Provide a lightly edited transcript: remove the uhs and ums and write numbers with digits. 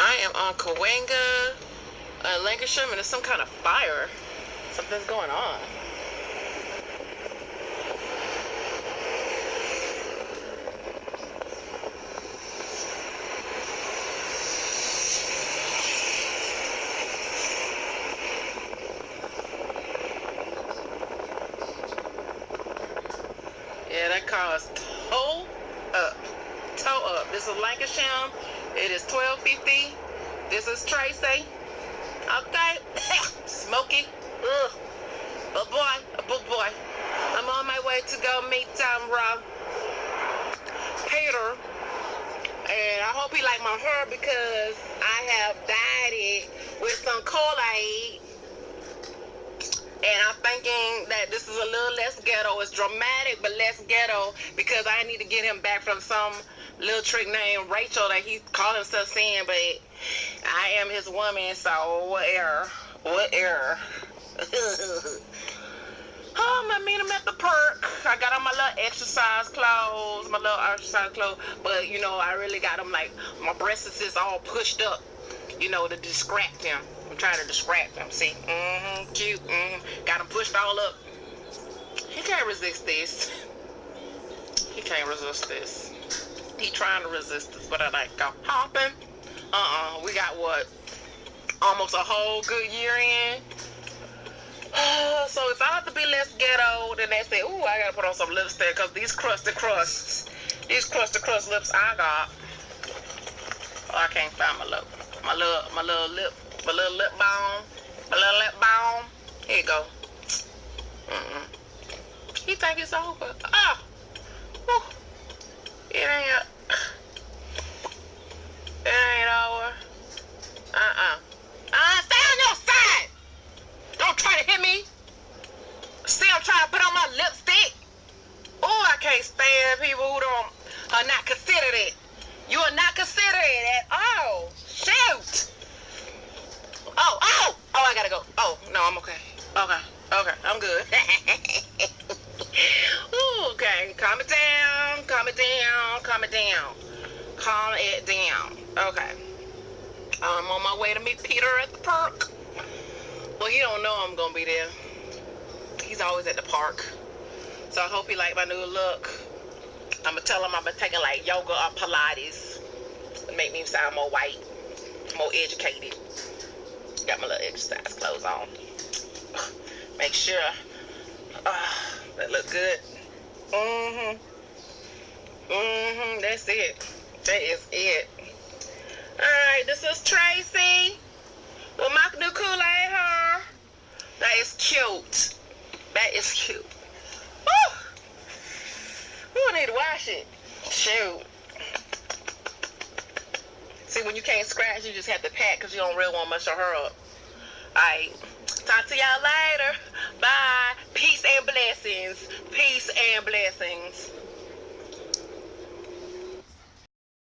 I am on Cahuenga, Lancashire, and there's some kind of fire. Something's going on. Yeah, that car is toe up. Toe up. This is Lancashire. It is 12:50. This is Tracy. Okay. Smoky. Ugh. A boy. I'm on my way to go meet Peter. And I hope he like my hair because I have dyed it with some Kool-Aid. And I'm thinking that this is a little less ghetto. It's dramatic, but less ghetto because I need to get him back from some little trick named Rachel that he called himself saying, but I am his woman, so what error? I meet him at the park. I got on my little exercise clothes, but you know, I really got him like, my breasts is all pushed up, you know, to distract him. I'm trying to distract him, see? Cute, got him pushed all up. He can't resist this. He can't resist this. He trying to resist this, but I like go hopping. We got what? Almost a whole good year in. So if I have to be less ghetto, then they say, ooh, I gotta put on some lipstick because these crusty crust lips I got. Oh, I can't find my little lip balm. Here you go. He think it's over. It ain't over. Stay on your side. Don't try to hit me. See, I'm trying to put on my lipstick. Oh, I can't stand people who are not considered it. You are not considered it at all. Shoot. Oh, I gotta go. Oh, no, I'm okay. Okay, I'm good. Ooh, okay, calm it down. Calm it down. Okay. I'm on my way to meet Peter at the park. Well, he don't know I'm gonna be there. He's always at the park. So I hope he like my new look. I'm gonna tell him I've been taking like yoga or Pilates to make me sound more white, more educated. Got my little exercise clothes on. Make sure that look good. That's it. That is it. Alright, this is Tracy with my new Kool-Aid hair. That is cute. Woo! I need to wash it. Shoot. See, when you can't scratch, you just have to pat because you don't really want to mess your hair up. Alright. Talk to y'all later. Bye. Peace and blessings.